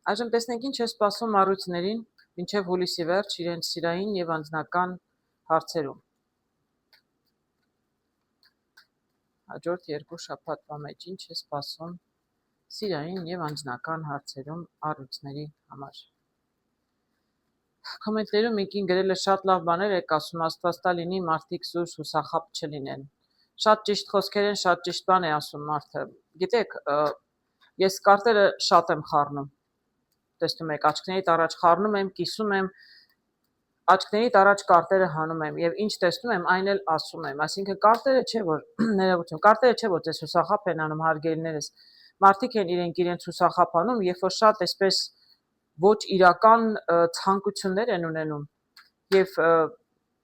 Այժմ տեսնենք ինչ է սպասում առույցներին մինչև հուլիսի վերջ իրենց սիրային եւ անձնական հարցերում։ Հաջորդ երկու շաբաթվա մեջ ինչ է սպասում սիրային եւ անձնական հարցերում առույցների համար։ Կոմենտներում մեկին գրել է շատ լավ բաներ եք ասում, Աստված տա լինի մարդիկ զուր հուսախաբ չլինեն։ Շատ ճիշտ խոսքեր են, շատ ճիշտ բան է ասում մարդը։ Գիտեք, ես կարտերը շատ եմ խառնում։ Տեսնում եք, աչքներիդ առաջ խառնում եմ, կիսում եմ, աչքներիդ առաջ կարտերը հանում եմ եւ ինչ տեսնում եմ, այն էլ ասում եմ։ Այսինքն կարտերը չէ որ ներողություն, կարտերը չէ որ ձեզ հուսախաբ են անում հարգելիներս։ Մարդիկ են իրենց հուսախաբ անում, երբ որ շատ այսպես ոչ իրական ցանկություններ են ունենում եւ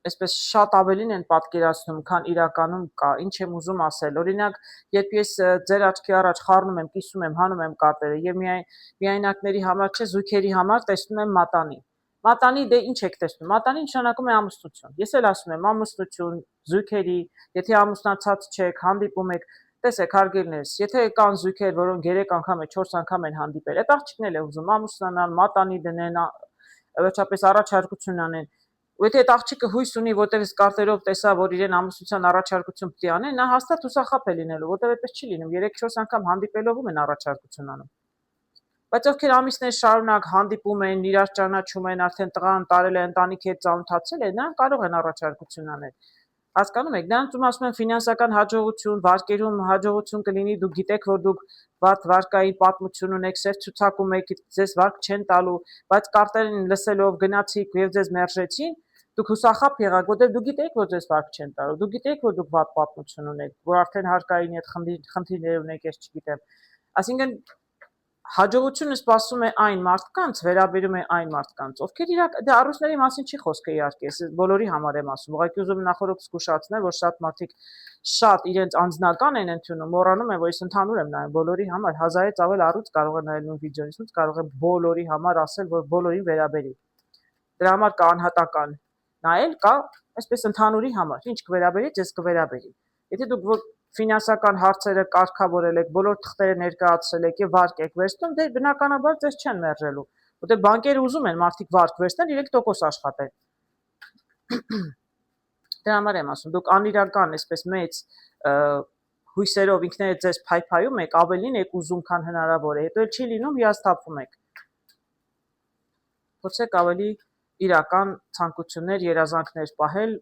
այսպես շատ ավելին են պատկերացնում, քան իրականում կա։ Ինչ եմ ուզում ասել։ Օրինակ, երբ ես ձեր աչքի առաջ խառնում եմ, կիսում եմ, հանում եմ կարտերը եւ միայնակների համար չէ, զույգերի համար տեսնում եմ մատանի։ Մատանի դե ինչ եք տեսնում։ Մատանի նշանակում է ամուսնություն։ Ես էլ ասում եմ ամուսնություն, զույգերի, եթե ամուսնացած չեք, հանդիպում եք, տեսեք հարգելիներս, եթե կան զույգեր, որոնք 3 անգամ է, 4 անգամ են հանդիպել, այդ աղջիկն էլ է ուզում ամուսնանալ, մատանի դնեն, վերջապես առաջարկություն անեն։ Ու եթե այդ աղջիկը հույս ունի, որտեղ այս կարտերով տեսա, որ իրեն ամուսնության առաջարկություն պետք է անեն, նա հաստատ հուսախաբ է լինելու, որտեղ այդպես չի լինում, 3-4 անգամ հանդիպելով ում են առաջարկություն անում։ Բայց ովքեր ամիսներ շարունակ հանդիպում են, իրար ճանաչում են, արդեն տղան տարել է, ընտանիքի հետ ծանոթացել է, նրանք կարող են առաջարկություն անել։ Հասկանում եք, դրանց ում ասում են ֆինանսական հաջողություն, վարկերում հաջողություն կլինի, դուք գիտեք, որ դուք վատ վարկային պատմություն ունեք, սեր ցուցակում եք, ձեզ վարկ չեն տալու, բայց կարտերին լսելով գնացիք եւ ձեզ մերժեցին, դուք հուսախաբ եղաք, որտեղ դուք գիտեք, որ ձեզ վարկ չեն տալու, դուք գիտեք, որ դուք վատ պատմություն ունեք, որ արդեն հարկային հետ խնդիրներ ունեք, ես չգիտեմ։ Այսինքն հաջողությունը սպասում է այն մարդկանց, վերաբերում է այն մարդկանց, ովքեր դե առույցների մասին չի խոսքը իհարկե, ես բոլորի համար եմ ասում, ուղղակի ուզում եմ նախորդ զգուշացնել, որ շատ մարդիկ շատ իրենց անձնական են ընդունում, մոռանում են, որ ես ընդհանուր եմ նայում բոլորի համար, 1000-ից ավել առույց կարող է նայել նույն վիդեոից, կարող է բոլորի համար ասել, որ բոլորին վերաբերի։ Դրա համար կա անհատական նայել, կա այսպես ընդհանուրի համար, ինչ կվերաբերի, ձեզ կվերաբերի։ Եթե դուք ֆինանսական հարցերը կարգավորել եք, բոլոր թղթերը ներկայացրել եք եւ վարկ եք վերցնում, դե բնականաբար ձեզ չեն մերժելու, որտեղ բանկերը ուզում են մարդիկ վարկ վերցնեն, 3% աշխատեն։ Դրա համար եմ ասում, դուք անիրական, այսպես մեծ հույսերով ինքներդ ձեզ փայփայում եք, ավելին եք ուզում, քան հնարավոր է, հետո էլ չի լինում, հիասթափվում եք։ Փորձեք ավելի իրական ցանկություններ, երազանքներ պահել,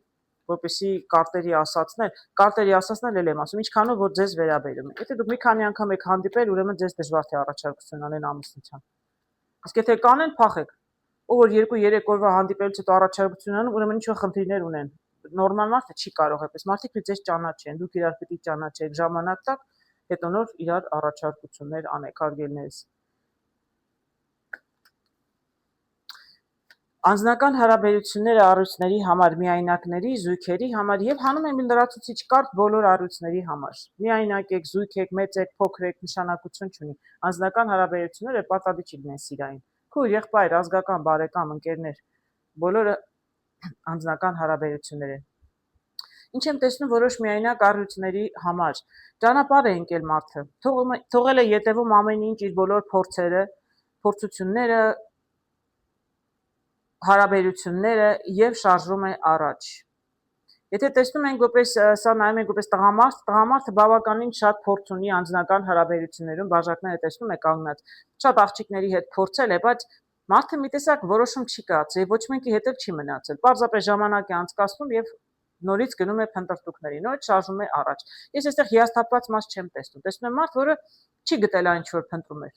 որպեսզի կարտերի ասածներ էլ եմ ասում, ինչքանով որ ձեզ վերաբերում է։ Եթե դուք մի քանի անգամ եք հանդիպել, ուրեմն ձեզ դժվար թե առաջարկություն անեն ամուսնության։ Իսկ եթե կանեն, փախեք։ Ով որ 2-3 օրվա հանդիպելուց հետո առաջարկություն անում, ուրեմն ինչ-որ խնդիրներ ունեն։ Նորմալ մարդը չի կարող այդպես։ Մարդիկ ձեզ ճանաչեն, դուք իրար պիտի ճանաչեք, ժամանակ տաք, հետո նոր իրար առաջարկություններ անեք, հարգելիներս։ Անձնական հարաբերությունները առույցների համար, միայնակների, զույգերի համար եւ հանում եմ լրացուցիչ կարտ բոլոր առույցների համար։ Միայնակ եք, զույգ եք, մեծ եք, փոքր եք, նշանակություն չունի։ Անձնական հարաբերությունները պատահի չլինեն սիրային։ Քույր, եղբայր, ազգական, բարեկամ, ընկերներ, բոլորը անձնական հարաբերություններ են։ Ինչ եմ տեսնում որոշ միայնակ առույցների համար։ Ճանապարհ է ընկել մարդը։ Թողել է յետևում ամեն ինչ, իր բոլոր փորձերը, փորձությունները, հարաբերությունները եւ շարժում է առաջ։ Եթե տեսնում ենք որպես սա նայում ենք որպես տղամարդը բավականին շատ փորձ ունի անձնական հարաբերություններում, բաժակները տեսնում եք կանգնած, շատ աղջիկների հետ փորձել է, բայց մարդը մի տեսակ որոշում չի կայացել, ոչ մեկի հետ էլ չի մնացել։ Պարզապես ժամանակ է անցկացնում եւ նորից գնում է փնտրտուքների, նորից շարժում է առաջ։ Ես այստեղ հիասթափված մաս չեմ տեսնում։ Տեսնում եմ մարդ, որը չի գտել այն, ինչ որ փնտրում էր։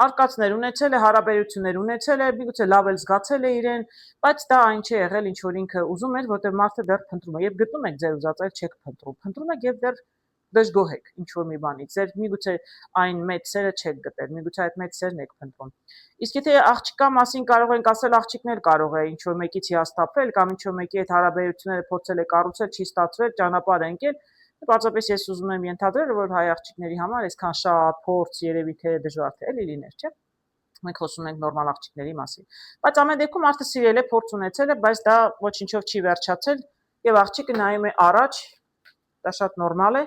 Արկածներ ունեցել է, հարաբերություններ ունեցել է, միգուցե լավ էլ զգացել է իրեն, բայց դա այն չի եղել, ինչ որ ինքը ուզում էր, որտեղ մարդը դեռ փնտրում է։ Եվ գտնում եք ձեր ուզածը, չեք փնտրում։ Փնտրում եք եւ դեռ դժգոհ եք ինչ որ մի բանից։ Ձեր միգուցե այն մեծ սերը չեք գտել, միգուցե այդ մեծ սերն եք փնտրում։ Իսկ եթե աղջկա մասին կարող ենք ասել, աղջիկն էլ կարող է ինչ որ մեկից հիասթափվել կամ ինչ որ մեկի հետ հարաբերությունները փորձել է կառուցել, չի ստացվել, ճանապարհ է ընկել։ Պարզապես ես ուզում եմ ենթադրել, որ հայ աղջիկների համար այսքան շատ փորձ երևի թե դժվար թե էլի լիներ, չէ՞։ Մենք խոսում ենք նորմալ աղջիկների մասին։ Բայց ամեն դեպքում մարդը սիրել է, փորձ ունեցել է, բայց դա ոչինչով չի վերջացել եւ աղջիկը նայում է առաջ, դա շատ նորմալ է,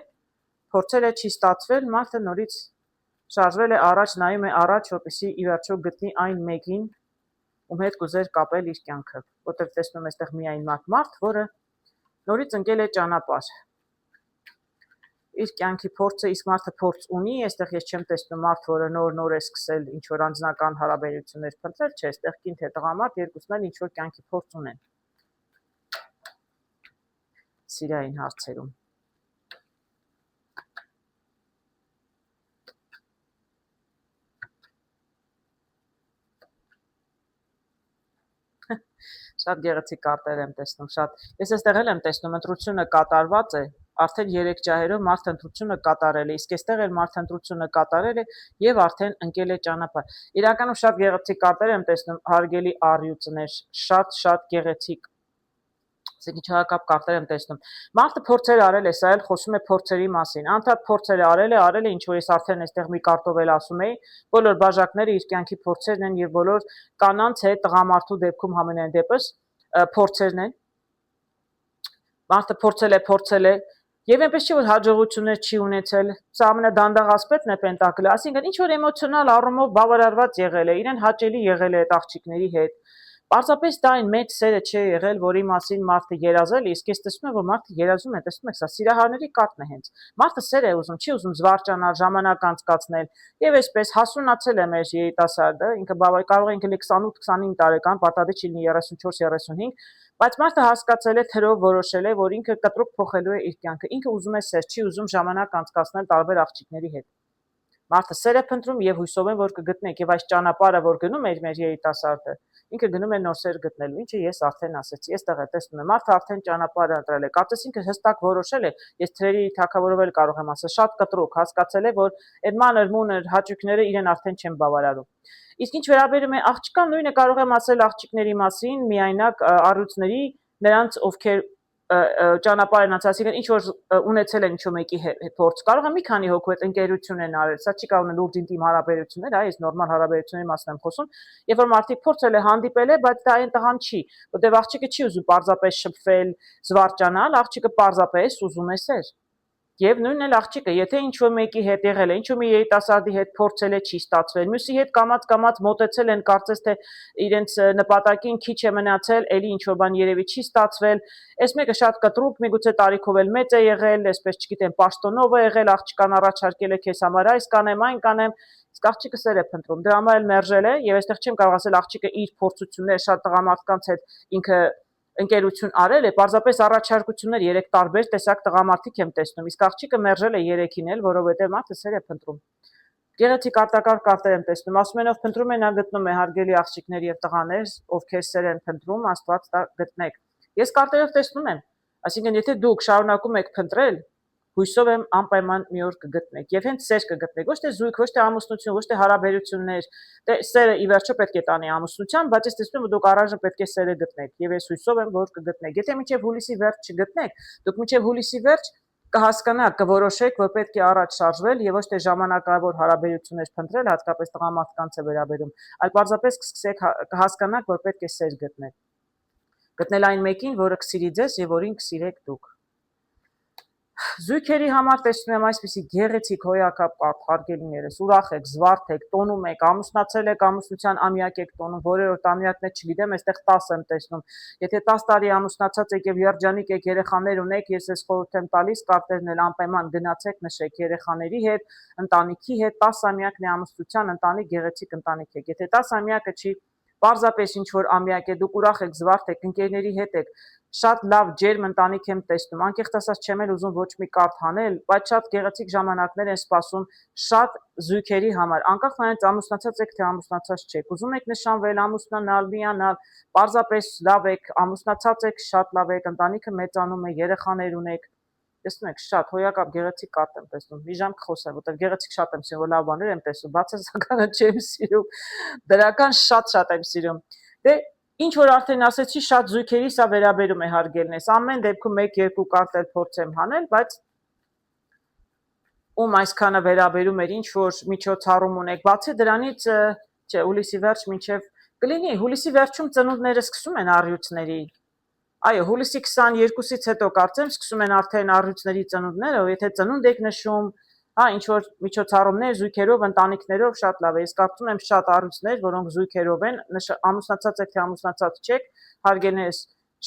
փորձել է, չի ստացվել, մարդը նորից շարժվել է առաջ, նայում է առաջ, որպեսզի ի վերջո գտնի այն մեկին, ում հետ կուզեր կապել իր կյանքը, որտեղ տեսնում է այստեղ միայն մարդ, որը նորից ընկել է ճանապարհ։ Իր կյանքի փորձը, իսկ մարդը փորձ ունի, այստեղ ես չեմ տեսնում մարդ, որը նոր է սկսել ինչ որ անձնական հարաբերություններ փնտրել, չէ, այստեղ կին թե տղամարդ երկուսն էլ ինչ որ կյանքի փորձ ունեն։ Սիրային հարցերում։ Շատ գեղեցիկ կարտեր եմ տեսնում, շատ։ Ես այստեղ էլ եմ տեսնում, ընտրությունը կատարված է, արդեն 3 ջահերով մարդ ընտրությունը կատարել է, իսկ այստեղ էլ մարդ ընտրությունը կատարել է եւ արդեն ընկել է ճանապարհ։ Իրականում շատ գեղեցիկ կարտեր եմ տեսնում, հարգելի առյուծներ, շատ գեղեցիկ։ Ասենք ինչ հակապ կարտեր եմ տեսնում։ Մարդը փորձեր արել է, սա էլ խոսում է փորձերի մասին։ Անդադ փորձեր արել է, ինչ որ ես արդեն այստեղ մի կարտով էլ ասում էի, բոլոր բաժակները իր կյանքի փորձերն են եւ բոլոր կանանց հետ տղամարդու դեպքում համենայն դեպս փորձերն են։ Մարդը փորձել է եւ այնպես չի որ հաջողություններ չի ունեցել։ Սա ամենադանդաղ ասպետն է պենտակլը, այսինքն ինչ որ էմոցիոնալ առումով բավարարված եղել է, իրեն հաճելի եղել է այդ աղջիկների հետ։ Պարզապես դա այն մեծ սերը չէ եղել, որի մասին մարդը երազել է, իսկ ես տեսնում եմ, որ մարդը երազում է, տեսնում եք, սա սիրահարների կարտն է հենց։ Մարդը սեր է ուզում, չի ուզում զվարճանալ, ժամանակ անցկացնել, եւ այսպես հասունացել է մեր երիտասարդը, ինքը կարող է ինքը 28-29 տարեկան, պարտադիր չի լինի 34-35, բայց մարդը հասկացել է, թրով որոշել է, որ ինքը կտրուկ փոխելու է իր կյանքը, ինքը ուզում է սեր, չի ուզում ժամանակ անցկացնել տարբեր աղջիկների հետ։ Մարդը սեր է փնտրում եւ հույսով եմ, որ կգտնեք, եւ այս ճանապարհը, որ գնում է մեր երիտասարդը, ինքը գնում է նոր սեր գտնելու, ինչը ես արդեն ասեցի, այստեղ է տեսնում եմ, մարդը արդեն ճանապարհը ընտրել է, կարծես ինքը հստակ որոշել է, ես թրերի թագավորով էլ կարող եմ ասել, շատ կտրուկ հասկացել է, որ այդ մանր-մունր հաճույքները իրեն արդեն չեն բավարարում։ Իսկ ինչ վերաբերում է աղջկան, նույնը կարող եմ ասել աղջիկների մասին, միայնակ առյուծների, նրանց ովքեր ճանապարհն անցած, այսինքն ինչ որ ունեցել են ինչ-որ մեկի փորձ, կարող է մի քանի հոգու հետ ընկերություն են արել, սա չի կարող լուրջ ինտիմ հարաբերություններ, այս նորմալ հարաբերությունների մասին եմ խոսում, երբ որ մարդիկ փորձել է հանդիպել է, բայց դա այն տղան չի, որտեղ աղջիկը չի ուզում պարզապես շփվել, զվարճանալ, աղջիկը պարզապես ուզում է սեր։ Եվ նույնն էլ աղջիկը, եթե ինչ-որ մեկի հետ եղել է, ինչ-որ մի երիտասարդի հետ փորձել է, չի ստացվել, մյուսի հետ կամաց մոտեցել են, կարծես թե իրենց նպատակին քիչ է մնացել, էլի ինչ-որ բան երևի չի ստացվել, այս մեկը շատ կտրուկ, միգուցե տարիքով էլ մեծ է եղել, այսպես չգիտեմ, պաշտոնով է եղել, աղջկան առաջարկել է քեզ համար այս կանեմ, այն կանեմ, իսկ աղջիկը սեր է փնտրում, դրա համար էլ մերժել է, եւ այստեղ չեմ կարող ասել աղջիկը իր փորձությունները շատ տղամարդկանց հետ ինքը ընկերություն արել է, պարզապես առաջարկություններ 3 տարբեր տեսակ տղամարդիկ եմ տեսնում, իսկ աղջիկը մերժել է 3-ին էլ, որովհետև մարդը սեր է փնտրում։ Գեղեցիկ արտակարգ կարտեր եմ տեսնում, ասում են ով փնտրում է, նա գտնում է, հարգելի աղջիկներ եւ տղաներ, ովքեր սեր են փնտրում, Աստված դա գտնեք։ Ես կարտերով տեսնում եմ, այսինքն եթե դուք շարունակում եք փնտրել, հույսով եմ անպայման մի օր կգտնեք եւ հենց սեր կգտնեք, ոչ թե զույգ, ոչ թե ամուսնություն, ոչ թե հարաբերություններ, դե սերը ի վերջո պետք է տանի ամուսնության, բայց ես տեսնում եմ դուք առայժմ պետք է սերը գտնեք եւ ես հույսով եմ որ կգտնեք։ Եթե մինչեւ հուլիսի վերջ չգտնեք, դուք մինչեւ հուլիսի վերջ կհասկանաք, կորոշեք, որ պետք է առաջ շարժվել եւ ոչ թե ժամանակավոր հարաբերություններ փնտրել, հատկապես տղամարդկանց է վերաբերում, այլ պարզապես կսկսեք կհասկանաք, որ պետք է սեր գտնեք։ Գտնել այն մեկին, որը կսիրի ձեզ եւ որին կսիրեք դուք։ Զույգերի համար տեսնում եմ այսպիսի գեղեցիկ հոյակապ կարտ, հարգելիներս, ուրախ եք, զվարթ եք, տոնում եք, ամուսնացել եք, ամուսնության ամյակ եք տոնում, որերորդ ամյակն է չգիտեմ, այստեղ 10 եմ տեսնում։ Եթե 10 տարի ամուսնացած եք եւ երջանիկ եք, երեխաներ ունեք, ես ես խորհուրդ եմ տալիս, կարտերն էլ անպայման գնացեք, նշեք երեխաների հետ, ընտանիքի հետ, 10 ամյակն է ամուսնության, ընտանիք, գեղեցիկ ընտանիք եք։ Եթե 10 ամյակը չի պարզապես ինչ որ ամյակ է, դուք ուրախ եք, զվարթ եք, ընկերների հետ եք, շատ լավ ջերմ ընտանիք եմ տեսնում, անկեղծ ասած չեմ էլ ուզում ոչ մի կարտ հանել, բայց շատ գեղեցիկ ժամանակներ են սպասում շատ զույգերի համար, անկախ նրանից ամուսնացած եք թե ամուսնացած չեք, ուզում եք նշանվել, ամուսնանալ, միանալ, պարզապես լավ եք, ամուսնացած եք, շատ լավ եք, ընտանիքը մեծանում է, երեխաներ ունեք, տեսնում եք, շատ հոյակապ գեղեցիկ կարտ եմ տեսնում, մի ժամ կխոսեմ, որտեղ գեղեցիկ շատ եմ սիրում, որ լավ բաներ եմ տեսնում, բացասականը չեմ սիրում, դրական շատ եմ սիրում, դե ինչ որ արդեն ասեցի, շատ զույգերի սա վերաբերում է հարգելնես, ամեն դեպքում 1-2 կարտ էլ փորձեմ հանել, բայց ում այսքանը վերաբերում էր, ինչ որ միջոցառում ունեք, բացի դրանից, չէ, հուլիսի վերջ մինչև կլինի, հուլիսի վերջում ծնունդները սկսում են առյուծների, այո, հուլիսի 22-ից հետո կարծեմ սկսում են արդեն առյուծների ծնունդները, եթե ծնունդ եք նշում, Հա, ինչ որ միջոցառումներ, զույգերով, ընտանիքներով շատ լավ է։ Ես կարծում եմ շատ առույցներ, որոնք զույգերով են, ամուսնացած եք թե ամուսնացած չեք, հարգելներս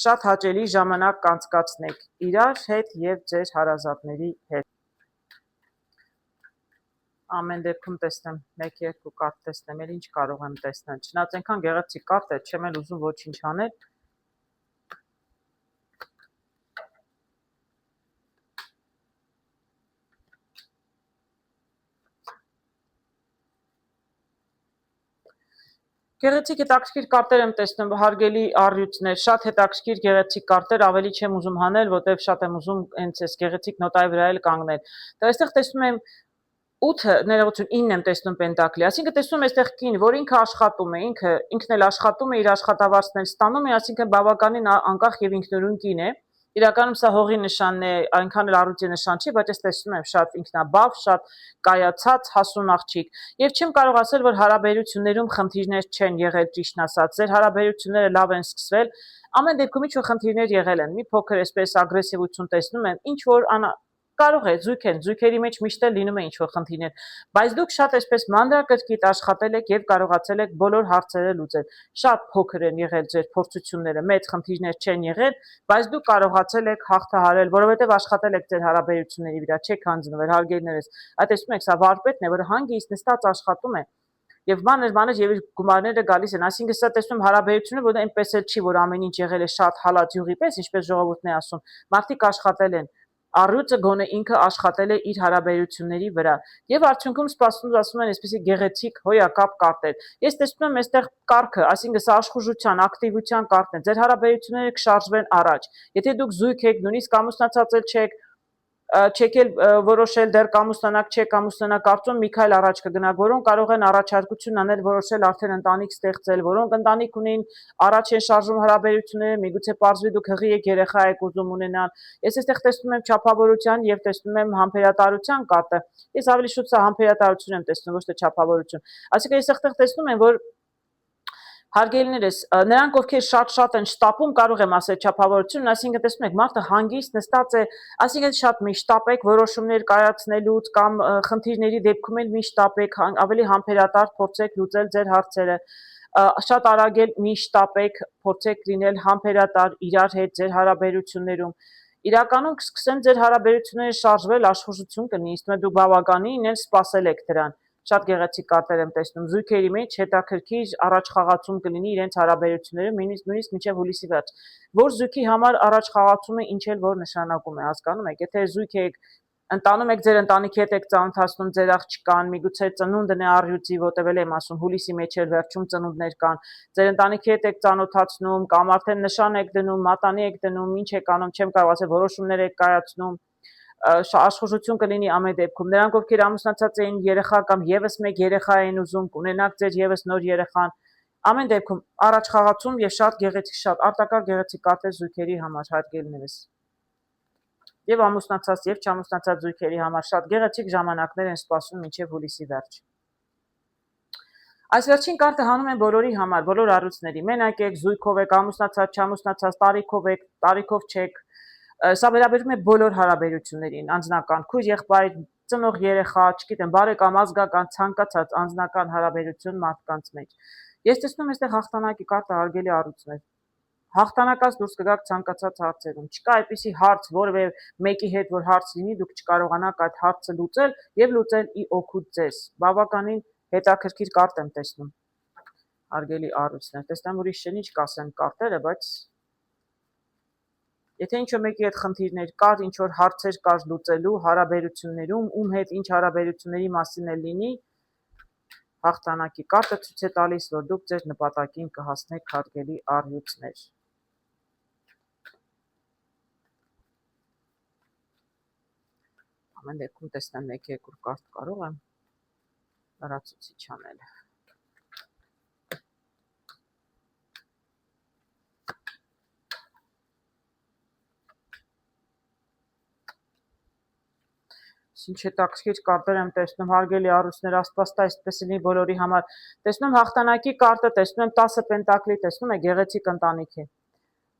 շատ հաճելի ժամանակ կանցկացնեք իրար հետ եւ ձեր հարազատների հետ։ Ամեն դեպքում տեսնեմ 1-2 կարտ տեսնեմ, էլ ինչ կարող եմ տեսնել։ Չնայած այնքան գեղեցիկ կարտ է, չեմ էլ ուզում ոչինչ անել։ Գեղեցիկ հետաքրքիր կարտեր եմ տեսնում, հարգելի առյուծներ, շատ հետաքրքիր գեղեցիկ կարտեր, ավելի չեմ ուզում հանել, որտեղ շատ եմ ուզում հենց այս գեղեցիկ նոտայի վրա էլ կանգնել։ Դա այստեղ տեսնում եմ 8-ը, ներողություն, 9 եմ տեսնում պենտակլի, այսինքն տեսնում եմ այստեղ կին, որ ինքը աշխատում է, ինքն էլ աշխատում է, իր աշխատավարձն էլ ստանում է, այսինքն բավականին անկախ եւ ինքնուրույն կին է։ Իրականում սա հողի նշանն է, այնքան էլ առույցի նշան չի, բայց ես տեսնում եմ շատ ինքնաբավ, շատ կայացած, հասուն աղջիկ։ Եվ չեմ կարող ասել, որ հարաբերություններում խնդիրներ չեն եղել, ճիշտն ասած, ձեր հարաբերությունները լավ են սկսվել, ամեն դեպքում ինչ որ խնդիրներ եղել են, մի փոքր այսպես ագրեսիվություն տեսնում եմ, ինչ որ կարող է զույգ են, զույգերի մեջ միշտ էլ լինում է ինչ որ խնդիրներ, բայց դուք շատ այսպես մանրակրկիտ աշխատել եք եւ կարողացել եք բոլոր հարցերը լուծել։ Շատ փոքր են եղել ձեր փորձությունները, մեծ խնդիրներ չեն եղել, բայց դուք կարողացել եք հաղթահարել, որովհետեւ աշխատել եք ձեր հարաբերությունների վրա, չեք հանձնվել, հարգելիներս։ Այդ տեսնում եք, սա վարպետն է, որը հանգիստ նստած աշխատում է եւ մանր եւ իր գումարները գալիս են, այսինքն սա տեսնում հարաբերությունը, որ այնպես էլ չի, որ ամեն ինչ եղել է շատ հալած յուղի պես, ինչպես ժողովուրդն է ասում, մարդիկ աշխատել են, առյուծը գոնե ինքը աշխատել է իր հարաբերությունների վրա եւ արդյունքում սպասում ասում են այսպեսի գեղեցիկ հոյակապ կարտեր։ Ես տեսնում եմ այստեղ կարգը, այսինքն սա աշխուժության, ակտիվության կարտն է, ձեր հարաբերությունները կշարժվեն առաջ։ Եթե դուք զույգ եք, նույնիսկ ամուսնացած չեք, չեք էլ որոշել դեռ կամուսնանաք, չեք ամուսնանա, կարծում մի քայլ առաջ կգնաք, որոնք կարող են առաջարկություն անել, որոշել արդեն ընտանիք ստեղծել, որոնք ընտանիք ունեն, առաջ են շարժում հարաբերությունները, միգուցե պարզվի դուք հղի եք, երեխա եք ուզում ունենալ։ Ես այստեղ տեսնում եմ չափավորության եւ տեսնում եմ համբերատարության կարտը։ Ես ավելի շուտ սա համբերատարություն եմ տեսնում, ոչ թե չափավորություն։ Այսինքն ես այստեղ տեսնում եմ, որ հարգելիներս, նրանք ովքեր շատ են շտապում, կարող եմ ասել չափավորություն, այսինքն տեսնում եք, մարդը հանգիստ նստած է, այսինքն շատ մի շտապեք որոշումներ կայացնելուց կամ խնդիրների դեպքում էլ մի շտապեք, ավելի համբերատար փորձեք լուծել ձեր հարցերը, շատ արագ էլ մի շտապեք, փորձեք լինել համբերատար իրար հետ ձեր հարաբերություններում։ Իրականում կսկսեն ձեր հարաբերությունները շարժվել, աշխուժություն կլինի, իսկ դուք բավականին էլ սպասել եք դրան։ Շատ գեղեցիկ կարտեր եմ տեսնում, զույգերի մեջ հետաքրքիր առաջխաղացում կլինի իրենց հարաբերություններում, նույնիսկ մինչև հուլիսի վերջ։ Որ զույգի համար առաջխաղացումը ինչ էլ որ նշանակում է, հասկանում եք, եթե զույգ եք, ընտանում եք ձեր ընտանիքի հետ եք ծանոթացնում ձեր աղջկան, միգուցե ծնունդն է առյուծի, որտեղ էլ եմ ասում, հուլիսի մեջ էլ վերջում ծնունդներ կան, ձեր ընտանիքի հետ եք ծանոթացնում, կամ արդեն նշան եք դնում, մատանի եք դնում, ինչ եք անում, չեմ կարող ասել, որոշումներ եք կայացնում, աշխուժություն կլինի ամեն դեպքում։ Նրանք ովքեր ամուսնացած էին, երեխա կամ եւս մեկ երեխա են ուզում, կունենաք ձեր եւս նոր երեխան, ամեն դեպքում առաջխաղացում եւ շատ գեղեցիկ, շատ արտակարգ գեղեցիկ կարտեր զույգերի համար, հարգելիներս։ Եվ ամուսնացած եւ չամուսնացած զույգերի համար շատ գեղեցիկ ժամանակներ են սպասում մինչեւ հուլիսի վերջ։ Այս վերջին կարտը հանում են բոլորի համար, բոլոր առյուծների։ Մենակ եք, զույգով եք, ամուսնացած, չամուսնացած, տարիքով եք, տարիքով չեք։ Սա վերաբերում է բոլոր հարաբերություններին, անձնական, քույր եղբայր, ծնող երեխա, չգիտեմ, բարեկամ, ազգական, ցանկացած անձնական հարաբերություն մարդկանց մեջ։ Ես տեսնում եմ այստեղ հաղթանակի կարտը, հարգելի առյուծներ։ Հաղթանակած դուրս կգաք ցանկացած հարցերում։ Չկա այդպիսի հարց, որևէ մեկի հետ որ հարց լինի, դուք չկարողանաք այդ հարցը լուծել եւ լուծել ի օգուտ ձեզ։ Բավականին հետաքրքիր կարտ եմ տեսնում։ Հարգելի առյուծներ, տեսնեմ ուրիշ ինչ կասեն կարտերը, բայց եթե ինչ-որ մեկի հետ խնդիրներ կար, ինչ-որ հարցեր կար լուծելու հարաբերություններում, ում հետ ինչ հարաբերությունների մասին է լինի, հաղթանակի կարտը ցույց է տալիս, որ դուք ձեր նպատակին կհասնեք, հարգելի առյուծներ։ Ամեն դեպքում տեսնեմ 1-2 կարտ կարող եմ լրացուցիչ անել։ Ինչ հետաքրքիր կարտեր եմ տեսնում, հարգելի առյուծներ, Աստված տա այսպես լինի բոլորի համար։ Տեսնում հաղթանակի կարտը, տեսնում եմ 10 պենտակլի, տեսնում եք գեղեցիկ ընտանիք է։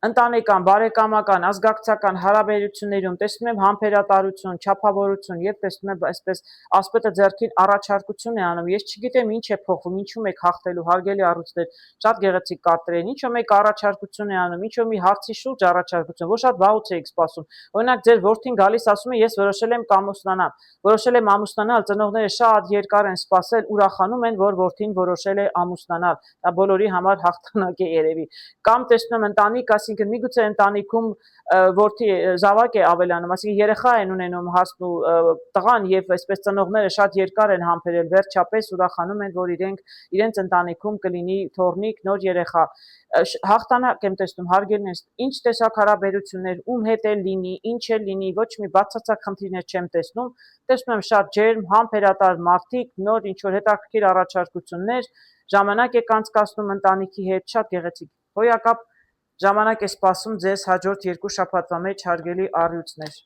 ընտանեկան, բարեկամական, ազգակցական հարաբերություններում տեսնում եմ համբերատարություն, չափավորություն եւ տեսնում եմ այսպես ասպետը ձեռքին առաջարկություն է անում։ Ես չգիտեմ ինչ է փոխվում, ինչու եք հաղթելու հարգելի առույցներ, շատ գեղեցիկ կարտեր են, ինչու մեկ առաջարկություն է անում, ինչու մի հարցի շուրջ առաջարկություն, որ շատ վաղուց էիք սպասում։ Օրինակ ձեր որդին գալիս ասում է ես որոշել եմ ամուսնանալ, որոշել եմ ամուսնանալ, ծնողները շատ երկար են սպասել, ուրախանում են, որ որդին որոշել է ամուսնանալ։ Դա բոլորի համար հաղթանակ է երևի։ Կամ տեսնում եմ ընտանիք, այսինքն միգուցե ընտանիքում որդի զավակ է ավելանում, այսինքն երեխա են ունենում հարսն ու տղան եւ այսպես ծնողները շատ երկար են համբերել, վերջապես ուրախանում են, որ իրենց ընտանիքում կլինի թոռնիկ, նոր երեխա։ Հաղթանակ եմ տեսնում, հարգելիներս, ինչ տեսակ հարաբերություններ, ում հետ է լինի, ինչ է լինի, ոչ մի բացարձակ խնդիրներ չեմ տեսնում, տեսնում եմ շատ ջերմ, համբերատար մարդիկ, նոր ինչ որ հետաքրքիր առաջարկություններ, ժամանակ եք անցկացնում ընտանիքի հետ, շատ գեղեցիկ։ Հոյակապ ժամանակ է սպասում ձեզ հաջորդ 2 շաբաթվա մեջ հարգելի առյուծներ,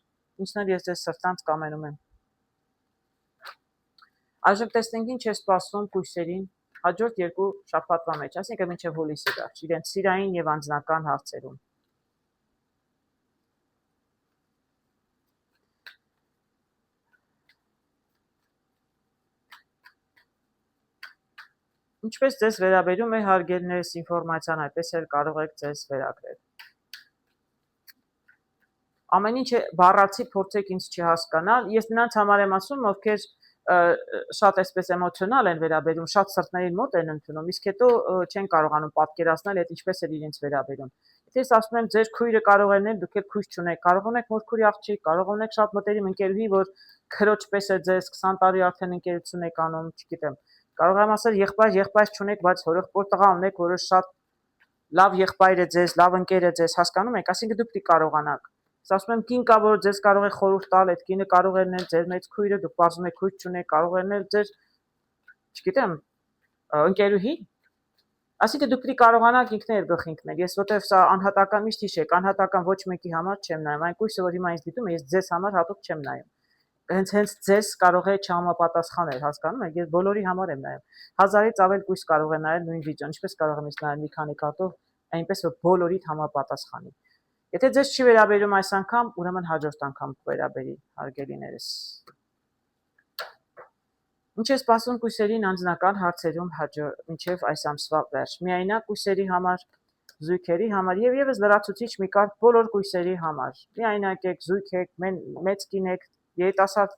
ինչն էլ ես ձեզ սրտանց կամենում եմ։ Այժմ տեսնենք ինչ է սպասում կույսերին հաջորդ 2 շաբաթվա մեջ, այսինքն մինչև հուլիսի վերջ, իրենց սիրային եւ անձնական հարցերում։ Ինչպես ձեզ վերաբերում է հարգելիներս ինֆորմացիան, այդպես էլ կարող եք ձեզ վերագրել։ Ամեն ինչ բառացի փորձեք ինձ չհասկանալ, ես նրանց համար եմ ասում, ովքեր շատ այսպես էմոցիոնալ են վերաբերում, շատ սրտներին մոտ են ընդունում, իսկ հետո չեն կարողանում պատկերացնել այդ ինչպես է իրենց վերաբերում։ Եթե ես ասում եմ ձեր քույրը կարող է լինել, դուք էլ քույր չունեք, կարող ունեք մորքուրի աղջիկ, կարող ունեք շատ մտերիմ ընկերուհի, որ քրոջ պես է ձեզ 20 տարի արդեն ընկերություն եք անում, չգիտեմ։ Կարող եմ ասել եղբայր չունեք, բայց հորեղբոր տղա ունեք, որը շատ լավ եղբայր է ձեզ, լավ ընկեր է ձեզ, հասկանում եք, այսինքն դուք պիտի կարողանաք։ Ես ասում եմ կին կա, որ ձեզ կարող է խորհուրդ տալ, այդ կինը կարող է լինել ձեր մեծ քույրը, դուք բարձում եք քույր չունեք, կարող է լինել ձեր, չգիտեմ, ընկերուհի։ Այսինքն դուք պիտի կարողանաք ինքներդ գլխի ընկնել։ Ես որտեվ սա անհատական միշտ հիշեք, անհատական ոչ մեկի համար չեմ նայում, այն կույսը, որ հիմա ինձ դիտում է, ես ձեզ համար հատուկ չեմ նայում։ Հենց ձեզ կարող է չհամապատասխանել, հասկանում եք, ես բոլորի համար եմ նայում։ 1000-ից ավել կույս կարող է նայել նույն վիդեոն, ինչպես կարող եմ ես նայել մի քանի կատով, այնպես որ բոլորիդ համապատասխանի։ Եթե ձեզ չի վերաբերում այս անգամ, ուրեմն հաջորդ անգամ կվերաբերի, հարգելիներս։ Ինչ է սպասում կույսերին անձնական հարցերում մինչև այս ամսվա վերջ։ Միայնակ կույսերի համար, զույգերի համար եւ եւս լրացուցիչ մի կարգ բոլոր կույսերի համար։ Միայնակ եք, զույգ եք, մեծ կին եք, երիտասարդ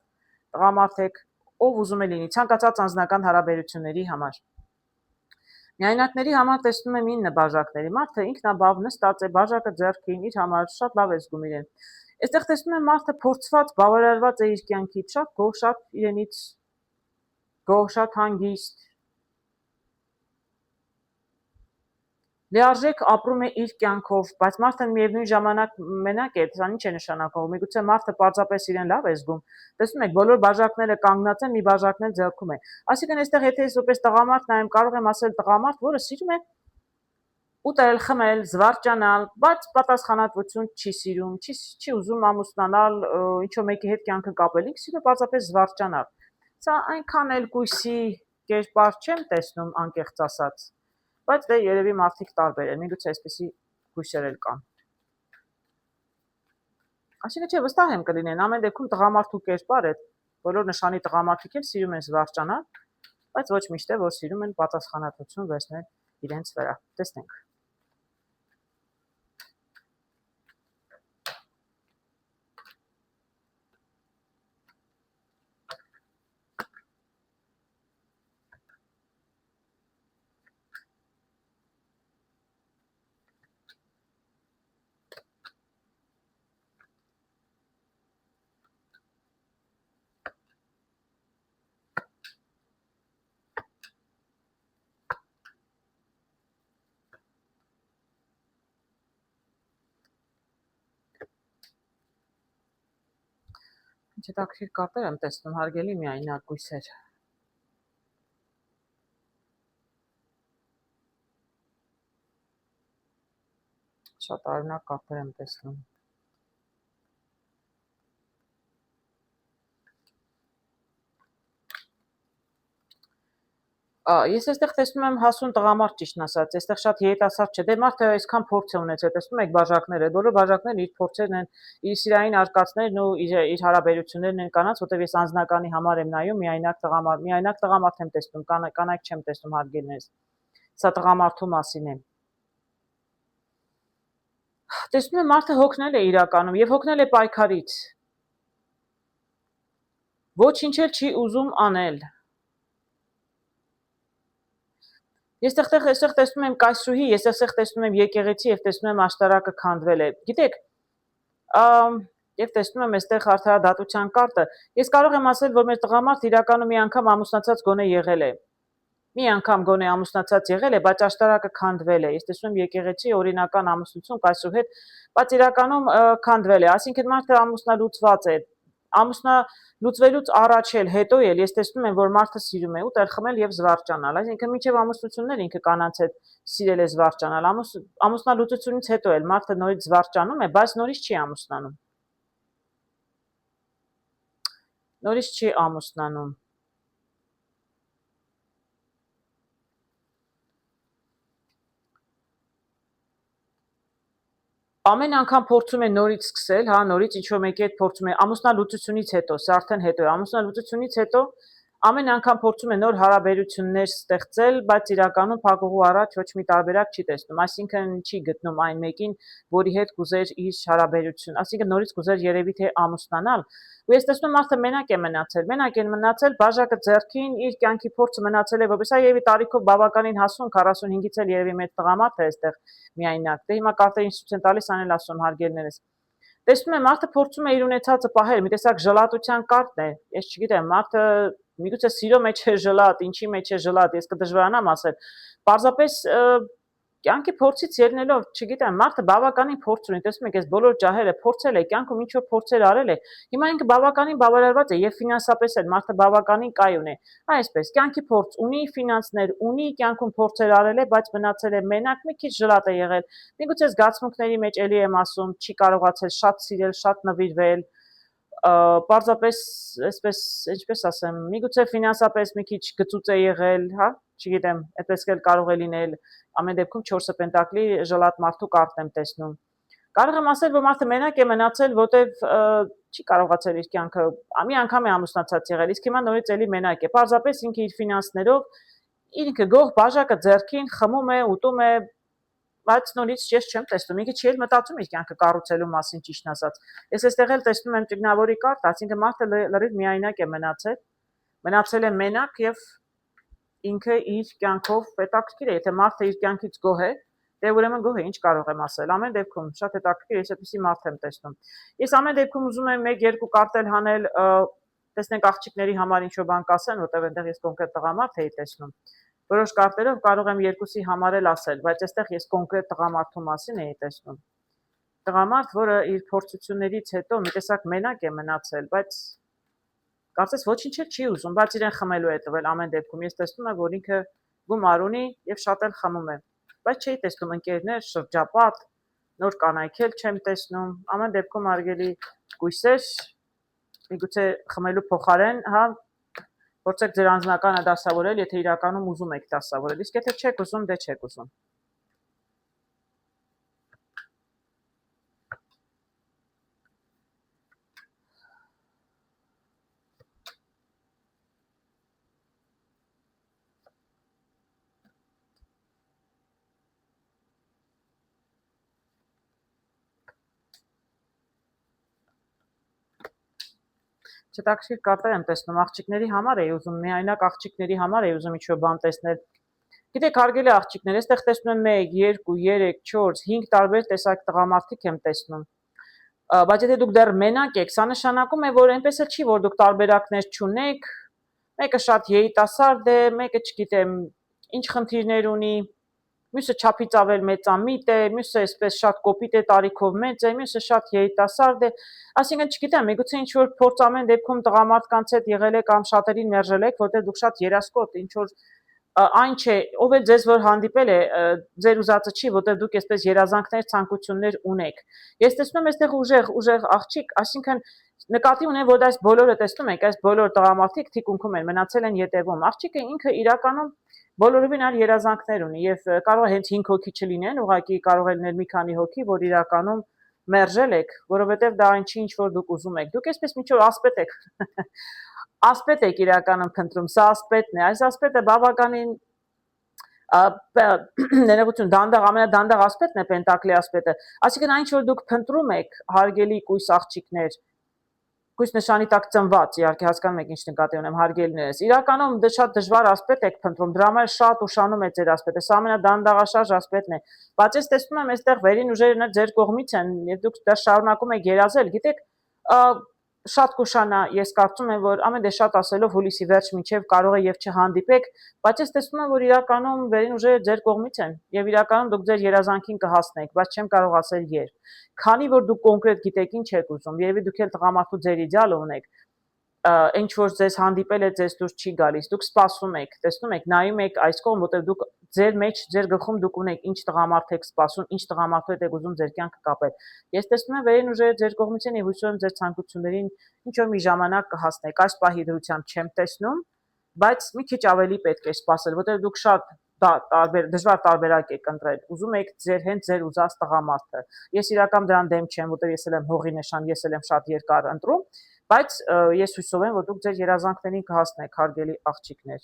տղամարդ եք, ով ուզում է լինի, ցանկացած անձնական հարաբերությունների համար։ Միայնակների համար տեսնում եմ 9 բաժակների, մարդը ինքնաբավ նստած է, բաժակը ձեռքին, իր համար շատ լավ է զգում իրեն։ Այստեղ տեսնում եմ մարդը փորձված, բավարարված է իր կյանքից, շատ գոհ, շատ իրենից գոհ, շատ հանգիստ։ Լիարժեք ապրում է իր կյանքով, բայց մարդը միևնույն ժամանակ մենակ է, սա ինչ է նշանակում, միգուցե մարդը պարզապես իրեն լավ է զգում։ Տեսնում եք, բոլոր բաժակները կանգնած են, մի բաժակն էլ ձեռքում է։ Այսինքն այստեղ եթե ես որպես տղամարդ նայեմ, կարող եմ ասել տղամարդ, որը սիրում է ուտել, խմել, զվարճանալ, բայց պատասխանատվություն չի սիրում, չի ուզում ամուսնանալ, ինչ-որ մեկի հետ կյանքը կապել, ինքը սիրում է պարզապես զվարճանալ։ Սա այնքան էլ կույսի կերպար չեմ տեսնում, անկեղծ ասած, բայց դե երևի մարդիկ տարբեր են, միգուցե այսպեսի կույսեր էլ կան։ Այսինքն չէ, վստահ եմ կլինեն, ամեն դեպքում տղամարդու կերպար է, բոլոր նշանի տղամարդիկ էլ սիրում են զվարճանալ, բայց ոչ միշտ է, որ սիրում են պատասխանատվություն վերցնել իրենց վրա։ Տեսնենք։ Ինչ հետաքրքիր կարտեր եմ տեսնում, հարգելի միայնակ կույսեր։ Շատ արունակ կարտեր եմ տեսնում։ Ես այստեղ տեսնում եմ հասուն տղամարդ ճիշտն ասած, այստեղ շատ երիտասարդ չէ։ Դե մարդը այսքան փորձ է ունեցել, տեսնում եք բաժակները, բոլոր բաժակներն իր փորձերն են, իր սիրային արկածներն ու իր հարաբերություններն են կանանց, որտեղ ես անձնականի համար եմ նայում, միայնակ տղամարդ եմ տեսնում, կանայք չեմ տեսնում հարգելներս։ Սա տղամարդու մասին է։ Տեսնում եմ մարդը հոգնել է իրականում եւ հոգնել է պայքարից։ Ոչինչ էլ չի ուզում անել։ Ես այստեղ տեսնում եմ կայսրուհի, ես այստեղ տեսնում եմ եկեղեցի եւ տեսնում եմ աշտարակը քանդվել է։ Գիտեք, եւ տեսնում եմ այստեղ արդարադատության կարտը։ Ես կարող եմ ասել, որ մեր տղամարդ իրականում մի անգամ ամուսնացած գոնե եղել է։ Մի անգամ գոնե ամուսնացած եղել է, բայց աշտարակը քանդվել է։ Ես տեսնում եմ եկեղեցի օրինական ամուսնություն կայսրու հետ, բայց իրականում քանդվել է։ Այսինքն մարդը ամուսնալուծված է։ Ամուսնալուծվելուց առաջ էլ, հետո էլ ես տեսնում եմ, որ մարդը սիրում է ուտել, խմել եւ զվարճանալ։ Այսինքն մինչեւ ամուսնությունն էլ ինքը կանանց հետ սիրել է զվարճանալ։ Ամուսնալուծությունից հետո էլ մարդը նորից զվարճանում է, բայց նորից չի ամուսնանում։ Նորից չի ամուսնանում։ Ամեն անգամ փորձում է նորից սկսել, հա, նորից ինչ-որ մեկի հետ փորձում է ամուսնալուծությունից հետո, սա արդեն հետո է, ամուսնալուծությունից հետո ամեն անգամ փորձում է նոր հարաբերություններ ստեղծել, բայց իրականում փակուղու առաջ ոչ մի տարբերակ չի տեսնում, այսինքն չի գտնում այն մեկին, որի հետ կուզեր իր հարաբերություն, այսինքն նորից կուզեր երևի թե ամուսնանալ, ու ես տեսնում մարդը մենակ է մնացել, բաժակը ձեռքին, իր կյանքի փորձը մնացել է, որպես երևի տարիքով բավականին հասուն, 45-ից էլ երևի մեծ տղամարդ է այստեղ միայնակ, դե հիմա կարտերին ցույց են տալիս, անել ասում հարգելներս։ Տեսնում եմ մարդը փորձում է իր ունեցածը պահել, մի տեսակ ժլատության կարտն է, ես չգիտեմ, մարդը միգուցե սիրո մեջ է ժլատ, ինչի մեջ է ժլատ, ես կդժվարանամ ասել, պարզապես կյանքի փորձից ելնելով, չգիտեմ, մարդը բավականին փորձ ունի, տեսնում եք, այս բոլոր ջահերը փորձել է, կյանքում ինչ որ փորձեր արել է, հիմա ինքը բավականին բավարարված է եւ ֆինանսապես էլ մարդը բավականին կայուն է։ Այսպես, կյանքի փորձ ունի, ֆինանսներ ունի, կյանքում փորձեր արել է, բայց մնացել է մենակ, մի քիչ ժլատ է եղել։ Միգուցե զգացմունքների մեջ էլի եմ ասում, չի կարողացել շատ սիրել, շատ նվիրվել, պարզապես այսպես, ինչպես ասեմ, միգուցե ֆինանսապես մի քիչ գծուծ է եղել, հա, չգիտեմ, այդպես էլ կարող է լինել, ամեն դեպքում 4 պենտակլի ժլատ մարդու կարտն եմ տեսնում։ Կարող եմ ասել, որ մարդը մենակ է մնացել, որտեվ չի կարողացել իր կյանքը, մի անգամ է ամուսնացած եղել, իսկ հիմա նորից էլի մենակ է։ Պարզապես ինքը իր ֆինանսներով ինքը գող բաժակը ձեռքին խմում է, ուտում է, բայց նորից ես չեմ տեսնում, ինքը չի էլ մտածում իր կյանքը կառուցելու մասին, ճիշտն ասած։ Ես այստեղ էլ տեսնում եմ ճգնավորի կարտ, այսինքն մարդը լրիվ միայնակ է մնացել է մենակ եւ ինքը իր կյանքով հետաքրքիր է, եթե մարդը իր կյանքից գոհ է, դե ուրեմն գոհ է, ինչ կարող եմ ասել։ Ամեն դեպքում շատ հետաքրքիր, ես այդպիսի մարդ եմ տեսնում։ Ես ամեն դեպքում ուզում եմ 1-2 կարտել հանել, տեսնենք աղջիկների համար ինչ որ բան կասեն, որտեղ այնտեղ ես կոնկրետ տղամարդ էի տեսնում։ Որոշ կարտերով կարող եմ 2-ի համար էլ ասել, բայց այստեղ ես կոնկրետ տղամարդու մասին էի տեսնում։ Տղամարդ, որը իր փորձություններից հետո մի տեսակ մենակ է մնացել, բայց կարծես ոչինչ չի ուզում, բայց իրեն խմելու է տվել ամեն դեպքում։ Ես տեսնում եմ, որ ինքը գումար ունի եւ շատ էլ խմում է, բայց չէի տեսնում ընկերներ, շրջապատ, նոր կանայք էլ չեմ տեսնում։ Ամեն դեպքում արգելի գույսեր, միգուցե խմելու փոխարեն, հա, փորձեք ձեր անձնականը դասավորել, եթե իրականում ուզում եք դասավորել, իսկ եթե չեք ուզում, դե չեք ուզում։ Չտակշիր կարտեր եմ տեսնում, աղջիկների համար էի ուզում, միայնակ աղջիկների համար էի ուզում ինչ-որ բան տեսնել։ Գիտեք, հարգելի աղջիկներ, այստեղ տեսնում եմ 1, 2, 3, 4, 5 տարբեր տեսակ տղամարդիկ եմ տեսնում։ Բայց եթե դուք դեռ մենակ եք, սա նշանակում է, որ այնպես էլ չի, որ դուք տարբերակներ չունեք, մեկը շատ երիտասարդ է, մեկը չգիտեմ, ինչ խնդիրներ ունի, մյուսը չափից ավել մեծամիտ է, մյուսը այսպես շատ կոպիտ է, տարիքով մեծ է, մյուսը շատ երիտասարդ է, այսինքն չգիտեմ, միգուցե ինչ որ փորձ ամեն դեպքում տղամարդկանց հետ եղել եք կամ շատերին մերժել եք, որտեղ դուք շատ երասկոտ, ինչ որ այն չէ, ով էլ ձեզ որ հանդիպել է, ձեր ուզածը չի, որտեղ դուք այսպես երազանքներ, ցանկություններ ունեք։ Ես տեսնում եմ այստեղ ուժեղ աղջիկ, այսինքն նկատի ունեմ, որ այս բոլորը տեսնում եք, այս բոլոր տղամարդիկ թիկունքում են, մնացել են ետևում։ Աղջիկը ինքը իրականում բոլորովին այլ երազանքներ ունի եւ կարող է հենց 5 հոգի չլինեն, ուղղակի կարող է լինել մի քանի հոգի, որ իրականում մերժել եք, որովհետեւ դա այն չի, ինչ որ դուք ուզում եք։ Դուք այսպես միջով ասպետ եք։ Ասպետ եք իրականում փնտրում, սա ասպետն է։ Այս ասպետը բավականին ներողություն, դանդաղ ամենադանդաղ ասպետն է պենտակլի ասպետը։ Այսինքն այն, որ դուք փնտրում եք հարգելի կույս աղջիկներ, կույս նշանի տակ ծնված, իհարկե հասկանում եք ինչ նկատի ունեմ, հարգելիներս։ Իրականում դե շատ դժվար ասպետ եք փնտրում, դրա համար շատ ուշանում է ձեր ասպետը, սա ամենադանդաղաշարժ ասպետն է։ Բայց ես տեսնում եմ, այստեղ վերին ուժերը ձեր կողմից են, եւ դուք դա շարունակում եք երազել, գիտեք, շատ կուշանա, ես կարծում եմ, որ ամեն դե շատ ասելով հուլիսի վերջ մինչև կարող է եւ չհանդիպեք, բայց ես տեսնում եմ, որ իրականում վերին ուժերը ձեր կողմից են եւ իրականում դուք ձեր երազանքին կհասնեք, բայց չեմ կարող ասել երբ։ Քանի որ դուք կոնկրետ գիտեք ինչ եք ուզում, երևի դուք էլ տղամարդու ձեր իդեալը ունեք, ինչ որ ձեզ հանդիպել է, ձեզ դուրս չի գալիս, դուք սպասում եք, տեսնում եք, նայում եք այս կողմ, որտեղ դուք ձեր մեջ, ձեր գլխում դուք ունեք ինչ տղամարդ եք սպասում, ինչ տղամարդու հետ եք ուզում ձեր կյանքը կապել։ Ես տեսնում եմ վերին ուժերը ձեր կողմից են եւ հույսով եմ ձեր ցանկություններին ինչ որ մի ժամանակ կհասնեք։ Այս պահի դրությամբ չեմ տեսնում, բայց մի քիչ ավելի պետք է սպասել, որտեղ դուք շատ դժվար տարբերակ եք ընտրել։ Ուզում եք հենց ձեր ուզած տղամարդը։ Ես իրական դրան դեմ չեմ, որտեղ ես էլ եմ հողի նշան, ես էլ եմ շատ երկար ընտրում, բայց ես հույսով եմ, որ դուք ձեր երազանքներին կհասնեք, հարգելի աղջիկներ։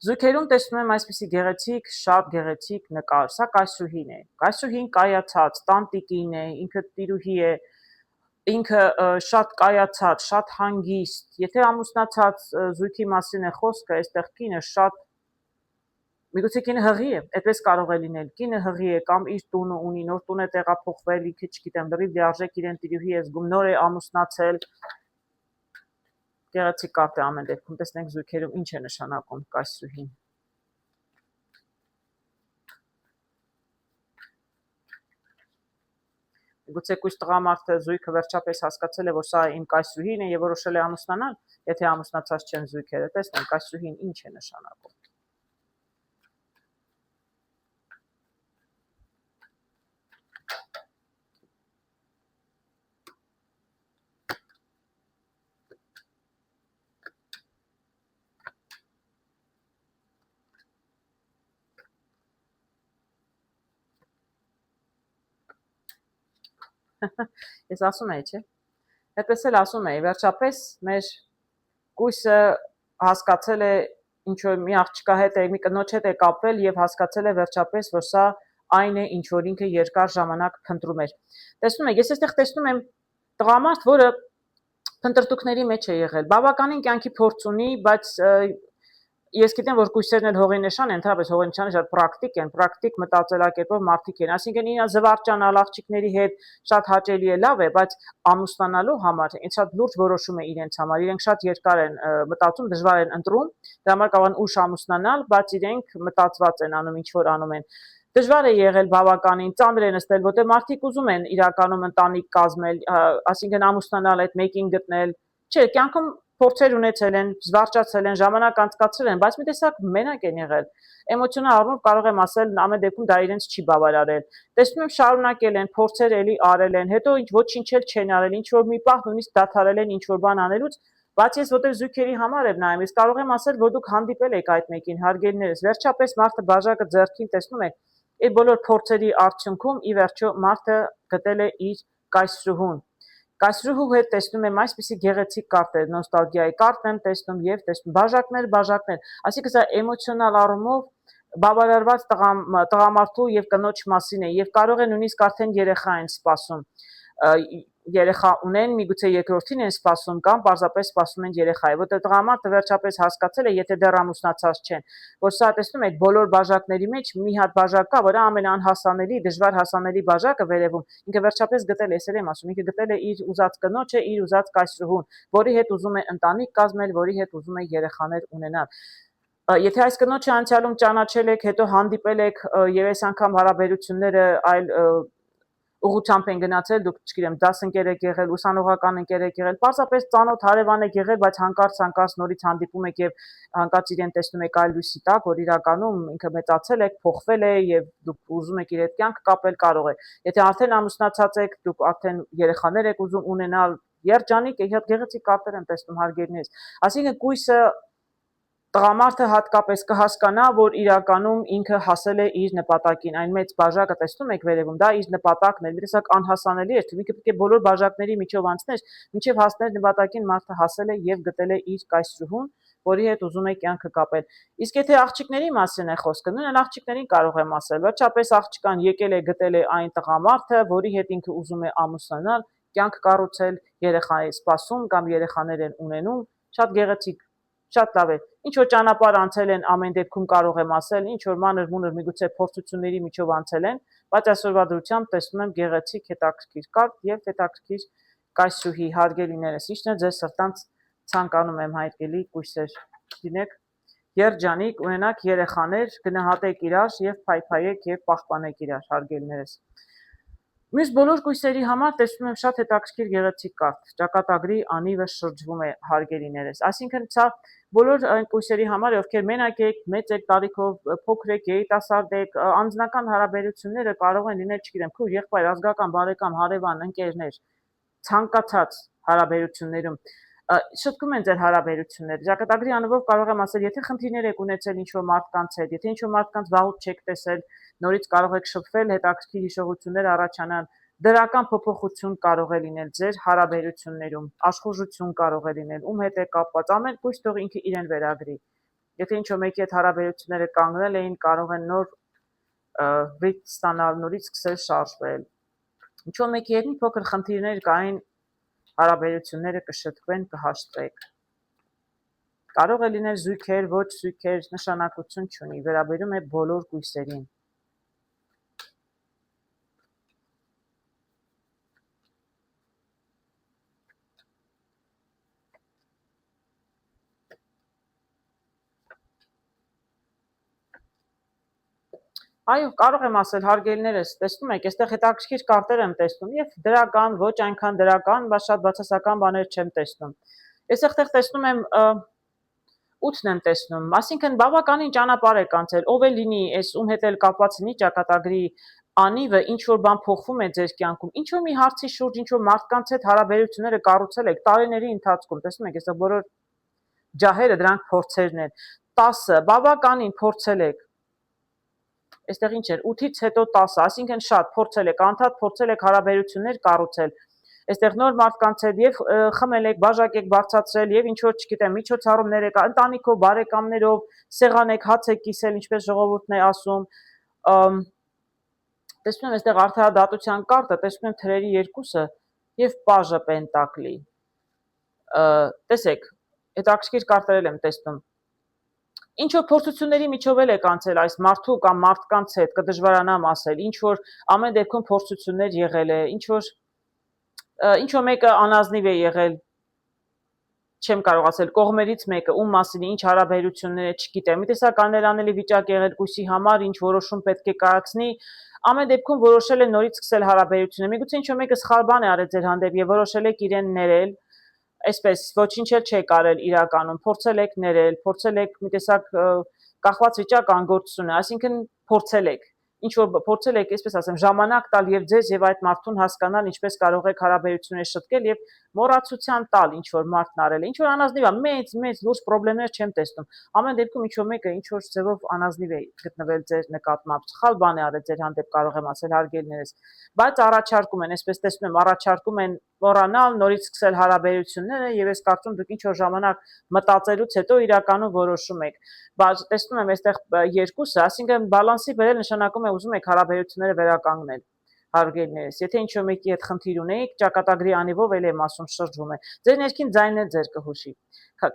Զույգերում տեսնում եմ այսպիսի գեղեցիկ, շատ գեղեցիկ նկար, սա կայսրուհին է։ Կայսրուհին կայացած, տանտիկին է, ինքը տիրուհի է, ինքը շատ կայացած, շատ հանգիստ։ Եթե ամուսնացած զույգի մասին է խոսքը, այստեղ կինը շատ միգուցե կինը հղի է, այդպես կարող է լինել։ Կինը հղի է կամ իր տունը ունի, նոր տուն է տեղափոխվել, ինքը չգիտեմ, լրիվ լիարժեք իրեն տիրուհի է զգում, նոր է ամուսնացել։ Գեղեցիկ կարտ է ամեն դեպքում, տեսնենք զույգերում ինչ է նշանակում կայսրուհին։ Գուցե կույս տղամարդը զույգը վերջապես հասկացել է, որ սա իմ կայսրուհին է եւ որոշել է ամուսնանալ, եթե ամուսնացած չեն զույգերը, տեսնենք կայսրուհին ինչ է նշանակում։ Ես ասում եի, չէ՞։ Այդպես էլ ասում եի, վերջապես մեր կույսը հասկացել է ինչ որ մի աղջկա հետ է, մի կնոջ հետ է կապվել եւ հասկացել է վերջապես, որ սա այն է, ինչ որ ինքը երկար ժամանակ փնտրում էր։ Տեսնում եք, ես այստեղ տեսնում եմ տղամարդ, որը փնտրտուքների մեջ է եղել, բավականին կյանքի փորձ ունի, բայց ես գիտեմ, որ կույսերն էլ հողի նշան են, ընդհանրապես հողի նշանը շատ պրակտիկ են, պրակտիկ մտածելակերպով մարդիկ են, այսինքն ինքը զվարճանալ աղջիկների հետ շատ հաճելի է, լավ է, բայց ամուսնանալու համար ինձ շատ լուրջ որոշում է իրենց համար, իրենք շատ երկար են մտածում, դժվար են ընտրում, դրա համար կարող են ուշ ամուսնանալ, բայց իրենք մտածված են անում, ինչ որ անում են։ Դժվար է եղել բավականին, ծանր է նստել, որտեղ մարդիկ ուզում են իրականում ընտանիք կազմել, այսինքն ամուսնանալ, այդ մեկին գտնել, չէ, կյանքում փորձեր ունեցել են, զվարճացել են, ժամանակ անցկացրել են, բայց մի տեսակ մենակ են եղել։ Էմոցիոնալ առումով կարող եմ ասել, ամեն դեպքում դա իրենց չի բավարարել։ Տեսնում եմ շարունակել են, փորձեր էլի արել են, հետո ոչինչ էլ չեն արել, ինչ որ մի պահ նույնիսկ դադարել են ինչ որ բան անելուց, բայց ես որտեղ զույգերի համար եմ նայում, ես կարող եմ ասել, որ դուք հանդիպել եք այդ մեկին, հարգելիներս, վերջապես մարդը բաժակը ձեռքին տեսնում եք, այդ բոլոր փորձերի արդյունքում ի վերջո մարդը գտել է իր կայսրուհուն։ Կայսրուհու հետ տեսնում եմ այսպիսի գեղեցիկ կարտեր, նոստալգիայի կարտ եմ տեսնում եւ տեսնում բաժակներ, այսինքն սա էմոցիոնալ առումով բավարարված տղամարդու եւ կնոջ մասին է եւ կարող է նույնիսկ արդեն երեխա են սպասում, երեխա ունեն, միգուցե երկրորդին են սպասում կամ պարզապես սպասում են երեխայի, որտեղ տղամարդը վերջապես հասկացել է, եթե դեռ ամուսնացած չեն, որ սա տեսնում եք բոլոր բաժակների մեջ մի հատ բաժակ կա, որը ամենաանհասանելի, դժվար հասանելի բաժակը վերևում, ինքը վերջապես գտել է, այսօր եմ ասում, ինքը գտել է իր ուզած կնոջը, իր ուզած կայսրուհուն, որի հետ ուզում է ընտանիք կազմել, որի հետ ուզում է երեխաներ ունենալ։ Եթե այս կնոջը անցյալում ճանաչել եք, հետո հանդիպել եք եւ այս անգամ հարաբերությունները այլ ուղղությամբ են գնացել, դուք չգիտեմ, դաս ընկեր եք եղել, ուսանողական ընկեր եք եղել, պարզապես ծանոթ հարևան եք եղել, բայց հանկարծ նորից հանդիպում եք եւ հանկարծ իրեն տեսնում եք այլ լույսի տակ, որ իրականում ինքը մեծացել եք, փոխվել է եւ դուք ուզում եք իր հետ կյանք կապել, կարող է։ Եթե արդեն ամուսնացած եք, դուք արդեն երեխաներ եք ուզում ունենալ, երջանիկ եք, գեղեցիկ կարտեր եմ տեսնում հարգելիներս։ Այսինքն կույսը տղամարդը հատկապես կհասկանա, որ իրականում ինքը հասել է իր նպատակին, այն մեծ բաժակը տեսնում եք վերևում, դա իր նպատակն է, տեսակ անհասանելի էր, ինքը պետք է բոլոր բաժակների միջով անցներ, մինչև հասներ նպատակին, մարդը հասել է եւ գտել է իր կայսրուհուն, որի հետ ուզում է կյանքը կապել։ Իսկ եթե աղջիկների մասին է խոսքը, նույն աղջիկներին կարող եմ ասել, վերջապես աղջկան եկել է գտել է այն տղամարդը, որի հետ ինքը ուզում է ամուսնանալ, կյանք կառուցել, երեխա է սպասում կամ երեխաներ են ունենում, շատ գեղեցիկ, շատ լավ է։ Ինչ որ ճանապարհ անցել են, ամեն դեպքում կարող եմ ասել, ինչ որ մանր-մունր միգուցե փորձությունների միջով անցել են, բայց այսօրվա դրությամբ տեսնում եմ գեղեցիկ հետաքրքիր կարճ եւ հետաքրքիր կայսրուհի հարգելիներս։ Ինչն է ձեր սրտանց ցանկանում եմ հայտնելի կույսեր լինեք երջանիկ, ունենաք երեխաներ, գնահատեք իրար եւ փայփայեք եւ պահպանեք իրար հարգելիներս։ Մյուս բոլոր կույսերի համար տեսնում եմ շատ հետաքրքիր գեղեցիկ կարտ, ճակատագրի անիվը շրջվում է հարգելիներս, այսինքն սա բոլոր այն կույսերի համար, ովքեր մենակ եք, մեծ եք տարիքով, փոքր եք, երիտասարդ եք, անձնական հարաբերությունները կարող են լինել, չգիտեմ, քույր, եղբայր, ազգական, բարեկամ, հարևան, ընկերներ, ցանկացած հարաբերություններում շտկում են ձեր հարաբերությունները։ Ճակատագրի անվով կարող եմ ասել, եթե խնդիրներ եք ունեցել ինչ-որ մարդկանց հետ, եթե ինչ-որ մարդկանց վաղուց չեք տեսել, նորից կարող եք շփվել, հետաքրքիր հիշողություններ առաջանան, դրական փոփոխություն կարող է լինել ձեր հարաբերություններում, աշխուժություն կարող է լինել, ում հետ է կապված, ամեն կույս թող ինքը իրեն վերագրի։ Եթե ինչ-որ մեկի հետ հարաբերությունները կանգնել էին, կարող են նոր վիճ ստանալ, նորից սկսել շարժվել։ Ինչ-որ մեկի հետ մի փոքր խնդիրներ կային, հարաբերությունները կշտկվեն, կհաշտվեք։ Կարող է լինել զույգեր, ոչ զույգեր, նշանակություն չունի, վերաբերում է բոլոր կույսերին։ Այո, կարող եմ ասել, հարգելիներս, տեսնում եք, այստեղ հետաքրքիր կարտեր եմ տեսնում եւ դրական, ոչ այնքան դրական, բայց շատ բացասական բաներ չեմ տեսնում։ Այստեղ տեսնում եմ 8-ն եմ տեսնում, այսինքն բավականին ճանապարհ եք անցել, ով է լինի, այս ում հետ էլ կապված լինի ճակատագրի անիվը, ինչ որ բան փոխվում է ձեր կյանքում, ինչ որ մի հարցի շուրջ, ինչ որ մարդկանց հետ հարաբերությունները կառուցել եք տարիների ընթացքում, տեսնում եք, այստեղ բոլոր ջահերը դրանք փորձերն են։ 10-ը բավականին փորձել եք այստեղ ինչ էր 8-ից հետո 10, այսինքն շատ փորձել եք, անդադ փորձել եք հարաբերություններ կառուցել։ Այստեղ նոր մարդկանց հետ եւ խմել եք, բաժակ եք բարձրացրել եւ ինչ որ, չգիտեմ, միջոցառումներ եք, ընտանիքով, բարեկամներով, սեղան եք, հաց եք կիսել, ինչպես ժողովուրդն է ասում։ Տեսնում եմ այստեղ արդարադատության կարտը, տեսնում եմ թրերի երկուսը եւ պաժը պենտակլի։ Տեսեք, հետաքրքիր կարտեր եմ տեսնում։ Ինչ որ փորձությունների միջով եք անցել այս մարդու կամ մարդկանց հետ, կդժվարանամ ասել, ինչ որ ամեն դեպքում փորձություններ եղել է, ինչ որ մեկը անազնիվ է եղել, չեմ կարող ասել, կողմերից մեկը, ում մասին ինչ հարաբերություններ է, չգիտեմ, մի տեսակ աներանելի վիճակ եղել կույսի համար, ինչ որոշում պետք է կայացնի, ամեն դեպքում որոշել է նորից սկսել հարաբերություններ, միգուցե ինչ որ մեկը սխալ բան է արել ձեր հանդեպ եւ որոշել եք իրեն ներել, այսպես ոչինչ էլ չեք արել իրականում, փորձել եք ներել, փորձել եք մի տեսակ կախված վիճակ անգործություն է, այսինքն փորձել եք, ինչ որ փորձել եք, այսպես ասեմ, ժամանակ տալ եւ ձեզ եւ այդ մարդուն հասկանալ, ինչպես կարող եք հարաբերություններ շտկել եւ մոռացության տալ, ինչ որ մարդն արել է, ինչ որ անազնիվ է, մեծ լուրջ խնդիրներ չեմ տեսնում։ Ամեն դեպքում ինչ որ մեկը ինչ որ ձևով անազնիվ է գտնվել ձեր նկատմամբ, սխալ բան է արել ձեր հանդեպ, կարող եմ ասել հարգելիներս, բայց առաջարկում են, այսպես տեսնում եմ, առաջարկում են մոռանալ, նորից սկսել հարաբերությունները եւ ես կարծում դուք ինչ որ ժամանակ մտածելուց հետո իրականում որոշում եք։ Բայց տեսնում եմ այստեղ երկուսը, այսինքն բալանսի բերել նշանակում է ուզում եք հարաբերությունները վերականգնել։ Հարգելիներս, եթե ինչ որ մեկի հետ խնդիր ունեիք, ճակատագրի անիվով էլ եմ ասում շրջվում է։ Ձեր ներքին ձայնն էլ ձեր կհուշի։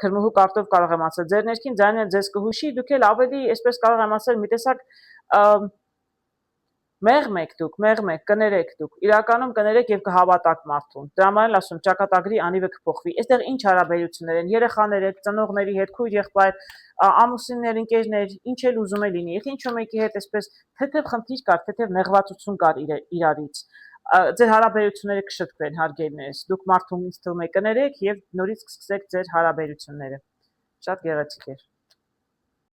Քրմուհու կարտով կարող եմ ասել, ձեր ներքին ձայնն էլ ձեզ կհուշի, դուք էլ ավելի, այսպես կարող եմ ասել, մի տեսակ մեղմ եք դուք, կներեք դուք, իրականում կներեք եւ կհավատաք մարդուն։ Դրա համար էլ ասում, ճակատագրի անիվը կփոխվի։ Այստեղ ինչ հարաբերություններ են, երեխաներ հետ, ծնողների հետ, քույր եղբայր, ամուսիններ, ընկերներ, ինչ էլ ուզում է լինի։ Եթե ինչ-որ մեկի հետ այսպես թեթև խնդիր կար, թեթև նեղվածություն կար իրարից, ձեր հարաբերությունները կշտկվեն, հարգելիներս։ Դուք մարդուն ինձ թվում է կներեք եւ նորից կսկսեք ձեր հարաբերությունները։ Շատ գեղեցիկ էր։